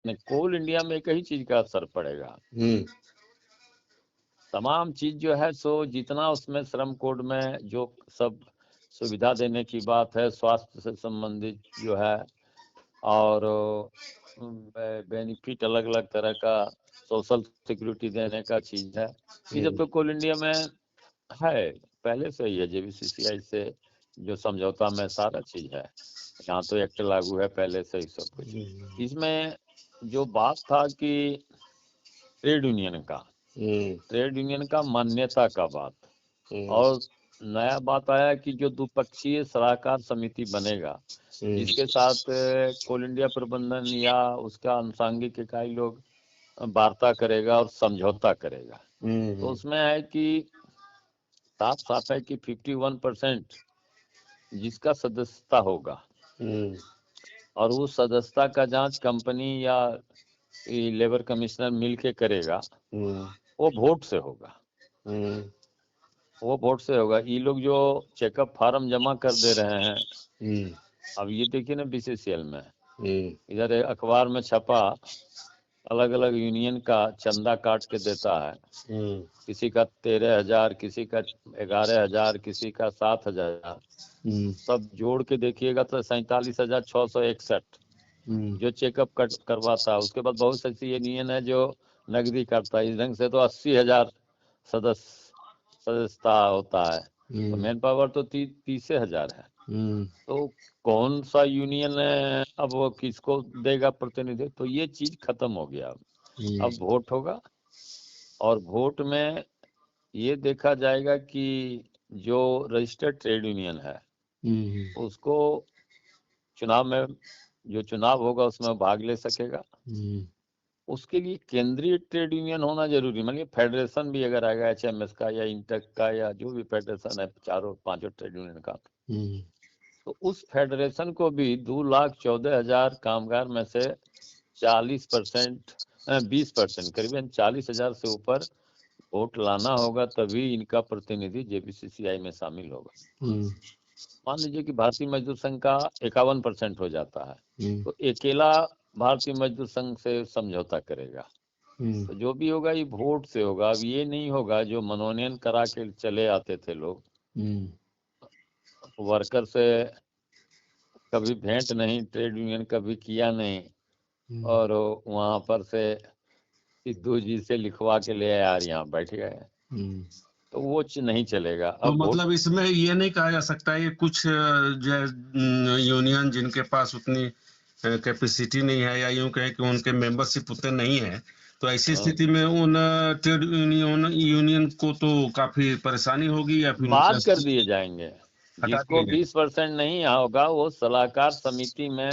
नहीं, कोल इंडिया में एक ही चीज का असर पड़ेगा। तमाम चीज जो है सो जितना उसमें श्रम कोड में जो सब सुविधा देने की बात है, स्वास्थ्य से संबंधित जो है, और बेनिफिट अलग अलग तरह का सोशल सिक्योरिटी देने का चीज है, ये सब तो कोल इंडिया में है, पहले से ही है। जेबीसीसीआई से जो समझौता में सारा चीज है, यहाँ तो एक्ट लागू है पहले से ही सब कुछ। इसमें जो बात था कि ट्रेड यूनियन का मान्यता का बात, और नया बात आया कि जो द्विपक्षीय सलाहकार समिति बनेगा जिसके साथ कोल इंडिया प्रबंधन या उसका अनुषंगिक इकाई लोग वार्ता करेगा और समझौता करेगा, तो उसमें है कि साफ साफ है कि 51% जिसका सदस्यता होगा और उस सदस्यता का जांच कंपनी या लेबर कमिश्नर मिलके करेगा, वो वोट से होगा। वो वोट से होगा। ये लोग जो चेकअप फार्म जमा कर दे रहे हैं, अब ये देखिए ना, बीसीसीएल में इधर अखबार में छपा, अलग अलग यूनियन का चंदा काट के देता है, किसी का 13,000, किसी का 11,000, किसी का 7,000, सब जोड़ के देखिएगा तो 47,661 जो चेकअप करवाता है। उसके बाद बहुत सी यूनियन है जो नकदी करता है। इस ढंग से तो 80,000 सदस्यता होता है, तो मैन पावर तो 30,000 है। तो कौन सा यूनियन अब वो किसको देगा प्रतिनिधित्व, तो ये चीज खत्म हो गया। अब वोट होगा, और वोट में ये देखा जाएगा कि जो रजिस्टर्ड ट्रेड यूनियन है उसको चुनाव में, जो चुनाव होगा उसमें भाग ले सकेगा। उसके लिए केंद्रीय ट्रेड यूनियन होना जरूरी, मानिए फेडरेशन भी अगर आएगा एचएमएस का या इंटेक का या जो भी फेडरेशन है चारों पांचों ट्रेड यूनियन का, तो उस फेडरेशन को भी 2,14,000 कामगार में से 40%, 20%, करीबन 40,000 से ऊपर वोट लाना होगा, तभी इनका प्रतिनिधि जेबीसीसीआई में शामिल होगा। मान लीजिए कि भारतीय मजदूर संघ का 51% हो जाता है, तो अकेला भारतीय मजदूर संघ से समझौता करेगा, तो जो भी होगा ये वोट से होगा। अब ये नहीं होगा जो मनोनयन करा के चले आते थे लोग, वर्कर से कभी भेंट नहीं, ट्रेड यूनियन कभी किया नहीं, और वहां पर से सिद्धू जी से लिखवा के ले यार यहाँ बैठ गए, तो वो नहीं चलेगा। तो मतलब इसमें ये नहीं कहा जा सकता है कुछ जो यूनियन जिनके पास उतनी कैपेसिटी नहीं है, या यूं कहें कि उनके मेंबरशिप उतने नहीं है, तो ऐसी स्थिति में उन ट्रेड यूनियन को तो काफी परेशानी होगी, या फिर माफ कर दिए जाएंगे। जिसको 20% नहीं होगा वो सलाहकार समिति में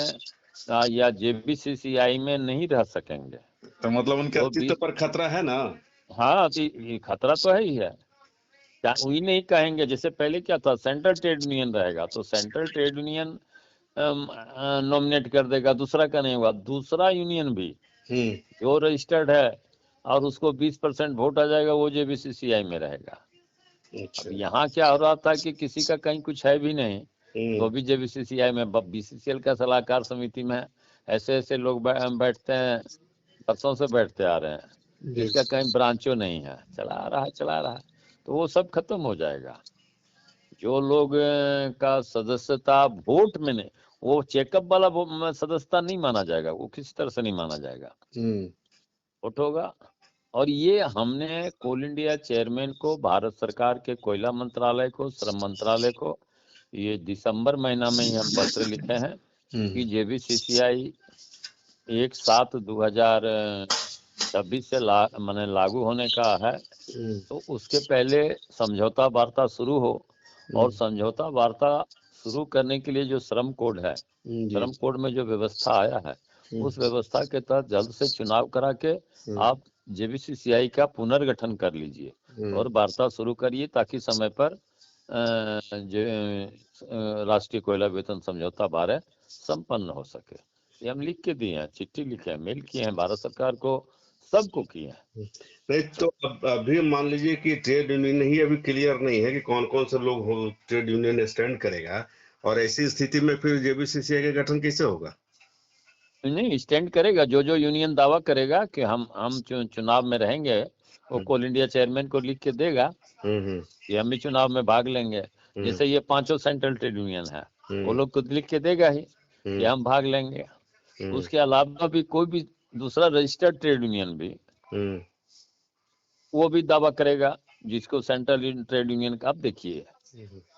या जेबीसीसीआई में नहीं रह सकेंगे। तो मतलब उनके अस्तित्व पर खतरा है ना? हाँ, खतरा तो है ही है। क्या वही नहीं कहेंगे, जैसे पहले क्या था, सेंट्रल ट्रेड यूनियन रहेगा तो सेंट्रल ट्रेड यूनियन नॉमिनेट कर देगा, दूसरा का नहीं होगा। दूसरा यूनियन भी जो रजिस्टर्ड है और उसको 20% वोट आ जाएगा, वो जेबीसीसीआई में रहेगा। अब यहाँ क्या हो रहा था कि किसी का कहीं कुछ है भी नहीं, तो भी जेबीसीसीआई में, बीसीसीएल का सलाहकार समिति में ऐसे ऐसे लोग बैठते हैं, बरसों से बैठते आ रहे हैं, जिसका कहीं ब्रांचो नहीं है, चला रहा है, तो वो सब खत्म हो जाएगा। जो लोग का सदस्यता वोट में नहीं, वो चेकअप वाला सदस्यता नहीं माना जाएगा, वो किसी तरह से नहीं माना जाएगा, वोट होगा। और ये हमने कोल इंडिया चेयरमैन को, भारत सरकार के कोयला मंत्रालय को, श्रम मंत्रालय को, ये दिसंबर महीना में ही हम पत्र लिखे हैं कि जेबीसीसीआई 1/7/2026 से माने लागू होने का है, तो उसके पहले समझौता वार्ता शुरू हो, और समझौता वार्ता शुरू करने के लिए जो श्रम कोड है, श्रम कोड में जो व्यवस्था आया है, उस व्यवस्था के तहत जल्द से चुनाव करा के आप जेबीसीसीआई का पुनर्गठन कर लीजिए और वार्ता शुरू करिए, ताकि समय पर राष्ट्रीय कोयला वेतन समझौता 12 संपन्न हो सके। ये हम लिख के दिए हैं, चिट्ठी लिखे हैं, मेल किए हैं भारत सरकार को, सबको किए हैं। नहीं तो अभी मान लीजिए कि ट्रेड यूनियन ही अभी क्लियर नहीं है कि कौन कौन से लोग ट्रेड यूनियन स्टैंड करेगा, और ऐसी स्थिति में फिर जेबीसीसीआई का गठन कैसे होगा? नहीं स्टैंड करेगा, जो जो यूनियन दावा करेगा कि हम चुनाव में रहेंगे, वो कोल इंडिया चेयरमैन को लिख के देगा कि हम भी चुनाव में भाग लेंगे। जैसे ये 5 सेंट्रल ट्रेड यूनियन है, वो लोग तो लिख के देगा ही कि हम भाग लेंगे। उसके अलावा भी कोई भी दूसरा रजिस्टर्ड ट्रेड यूनियन भी वो भी दावा करेगा, जिसको सेंट्रल ट्रेड यूनियन का। अब देखिए,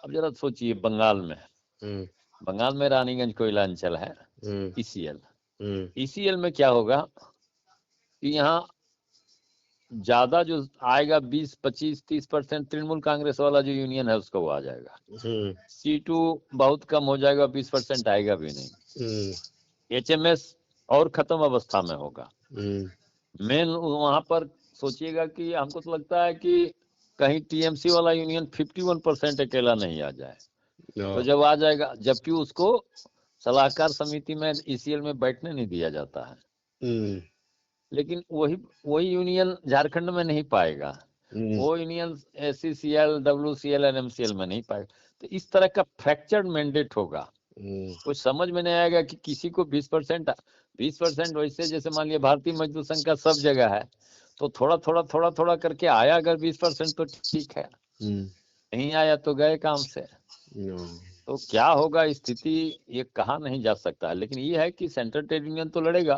अब जरा सोचिए, बंगाल में रानीगंज कोयला अंचल है, ईसीएल में क्या होगा कि यहाँ ज्यादा जो आएगा 20, 25, 30% तृणमूल कांग्रेस वाला जो यूनियन है उसका वो आ जाएगा। C2 बहुत कम हो जाएगा, 20% आएगा भी नहीं। HMS और खत्म अवस्था में होगा। मेन वहां पर सोचिएगा कि हमको तो लगता है कि कहीं TMC वाला यूनियन 51% अकेला नहीं आ जाए। तो जब आ जाएगा, जबकि उसको सलाहकार समिति में ECL में बैठने नहीं दिया जाता है, लेकिन वही यूनियन झारखंड में नहीं पाएगा, वो यूनियन SCCL, WCL, NMCL में नहीं पाएगा। तो इस तरह का फ्रैक्चर्ड मैंडेट होगा। कुछ समझ में नहीं आएगा कि किसी को 20% वैसे, जैसे मान लिया भारतीय मजदूर संघ का सब जगह है, तो थोड़ा थोड़ा करके आया अगर 20% तो ठीक है, नहीं आया तो गए काम से। तो क्या होगा स्थिति, ये कहा नहीं जा सकता। लेकिन ये है कि सेंट्रल ट्रेड यूनियन तो लड़ेगा।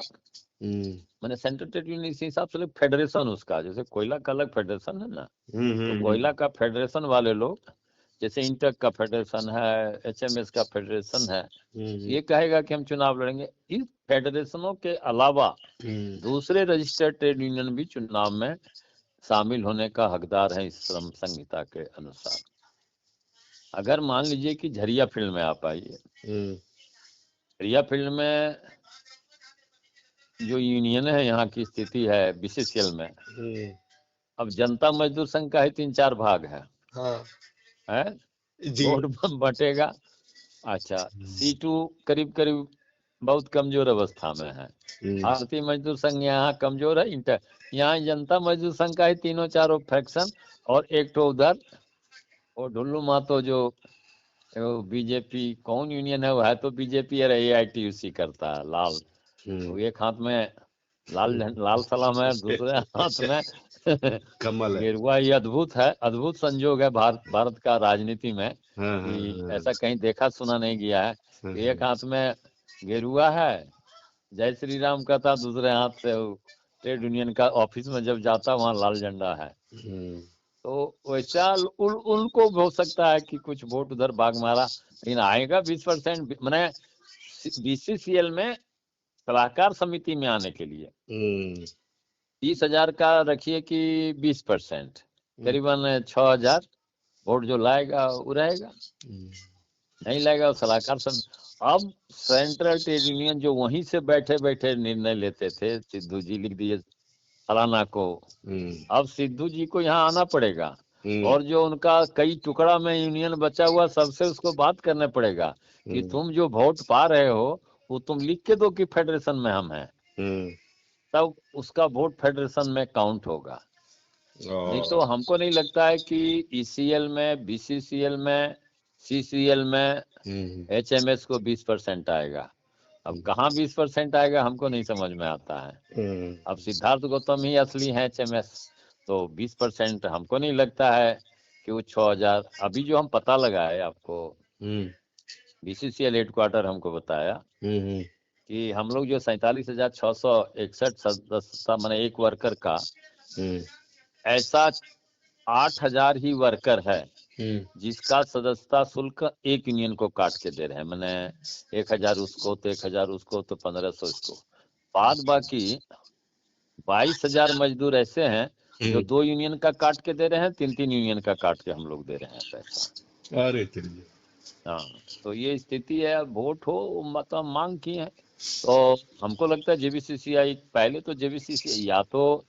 मैंने सेंट्रल ट्रेड यूनियन इस हिसाब से फेडरेशन उसका, जैसे कोयला का अलग फेडरेशन है ना, तो कोयला का फेडरेशन वाले लोग, जैसे इंटक का फेडरेशन है, HMS का फेडरेशन है, ये कहेगा कि हम चुनाव लड़ेंगे। इस फेडरेशनों के अलावा दूसरे रजिस्टर्ड ट्रेड यूनियन भी चुनाव में शामिल होने का हकदार है इस श्रम संहिता के अनुसार। अगर मान लीजिए कि झरिया फील्ड में आप आइए, झरिया फील्ड में जो यूनियन है, यहाँ की स्थिति है BCCL में, अब जनता मजदूर संघ का ही 3-4 भाग है, है? वोट बटेगा। अच्छा, C2 करीब करीब बहुत कमजोर अवस्था में है। भारतीय मजदूर संघ यहाँ कमजोर है, यहाँ जनता मजदूर संघ का ही 3-4 फ्रैक्शन, और एक तो उधर वो ढुल्लू मातो जो बीजेपी कौन यूनियन है, वो है तो बीजेपी और AITUC करता है, लाल। तो एक हाथ में लाल सलाम है, दूसरे हाथ में कमल है, गेरुआ। ये अद्भुत संजोग है भारत का राजनीति में, कि ऐसा कहीं देखा सुना नहीं गया है। एक हाथ में गेरुआ है, जय श्री राम का था, दूसरे हाथ से ट्रेड यूनियन का ऑफिस में जब जाता वहाँ लाल झंडा है। तो वैसा उनको हो सकता है कि कुछ वोट उधर भाग मारा, लेकिन आएगा 20%। मैंने BCCL में सलाहकार समिति में आने के लिए 30,000 का रखिए कि 20%, करीबन 6,000 वोट जो लाएगा वो रहेगा, नहीं लाएगा वो सलाहकार समिति। अब सेंट्रल ट्रेड यूनियन जो वहीं से बैठे बैठे निर्णय लेते थे, सिद्धू जी लिख दिए फलाना को, अब सिद्धू जी को यहाँ आना पड़ेगा, और जो उनका कई टुकड़ा में यूनियन बचा हुआ, सबसे उसको बात करना पड़ेगा कि तुम जो वोट पा रहे हो वो तुम लिख के दो कि फेडरेशन में हम हैं, तब उसका वोट फेडरेशन में काउंट होगा। नहीं तो हमको नहीं लगता है कि ECL में, BCCL में, CCL में HMS को 20% आएगा। अब कहाँ 20% आएगा हमको नहीं समझ में आता है। अब सिद्धार्थ गौतम ही असली है HMS, तो 20% हमको नहीं लगता है कि वो 6,000। अभी जो हम पता लगाए, आपको BCCL हेडक्वार्टर हमको बताया कि हम लोग जो 47,661 सदस्यता, मैंने एक वर्कर का, ऐसा 8,000 ही वर्कर है जिसका सदस्यता शुल्क एक यूनियन को काट के दे रहे हैं। मैंने 1,000 उसको, तो 1,000 उसको, तो 1,500 इसको। बाद बाकी 22,000 मजदूर ऐसे हैं जो 2 यूनियन का काट के दे रहे हैं, 3-3 यूनियन का काट के हम लोग दे रहे हैं पैसा। अरे हाँ, तो ये स्थिति है। वोट हो मतलब मांग की है, तो हमको लगता है JBCCI, पहले तो JBCCI या तो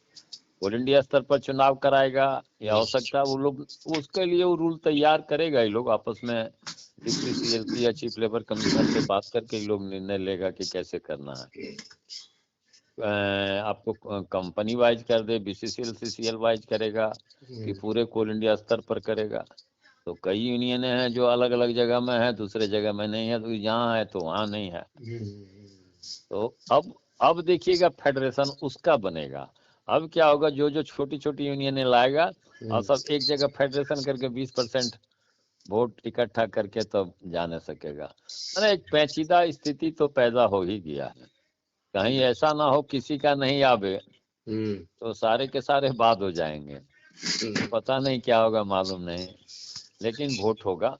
ऑल इंडिया स्तर पर चुनाव कराएगा, या हो सकता है वो लोग उसके लिए वो रूल तैयार करेगा, ये लोग आपस में डिप्टी CLP या चीफ लेबर कमिश्नर से बात करके ये लोग निर्णय लेगा कि कैसे करना है। आपको कंपनी वाइज कर दे, BCCL CCL वाइज करेगा कि पूरे कोल इंडिया स्तर पर करेगा। तो कई यूनियन हैं जो अलग अलग जगह में है, दूसरे जगह में नहीं है, तो यहाँ है तो वहाँ नहीं है। तो अब देखिएगा फेडरेशन उसका बनेगा। अब क्या होगा, जो जो छोटी छोटी यूनियन लाएगा और सब एक जगह फेडरेशन करके 20% वोट इकट्ठा करके तब जाने सकेगा। अरे एक पेचीदा स्थिति तो पैदा हो ही गया है, कहीं ऐसा ना हो किसी का नहीं आवे तो सारे के सारे बाद हो जाएंगे, पता नहीं क्या होगा मालूम नहीं, लेकिन वोट होगा।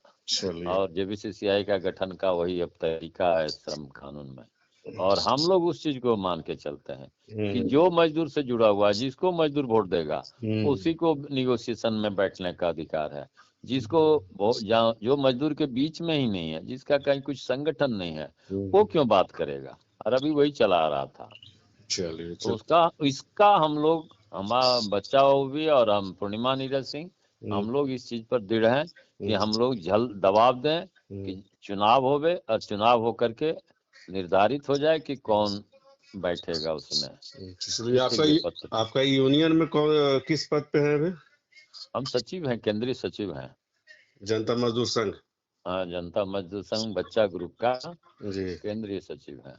और जेबीसीसीआई का गठन का वही अब तरीका है श्रम कानून में, और हम लोग उस चीज को मान के चलते हैं कि जो मजदूर से जुड़ा हुआ है, जिसको मजदूर वोट देगा उसी को निगोशिएशन में बैठने का अधिकार है। जिसको जो मजदूर के बीच में ही नहीं है, जिसका कहीं कुछ संगठन नहीं है, वो क्यों बात करेगा। और अभी वही चला आ रहा था। चलिए तो इसका हम लोग, हमारा बच्चा वो भी और हम पूर्णिमा नीरज सिंह, हम लोग इस चीज पर दृढ़ हैं कि हम लोग जल्द दबाव दें कि चुनाव होवे और चुनाव होकर के निर्धारित हो जाए कि कौन बैठेगा उसमें। आपका यूनियन में कौन किस पद पे है अभी? हम सचिव हैं, केंद्रीय सचिव हैं जनता मजदूर संघ। हाँ, जनता मजदूर संघ बच्चा ग्रुप का जी केंद्रीय सचिव हैं।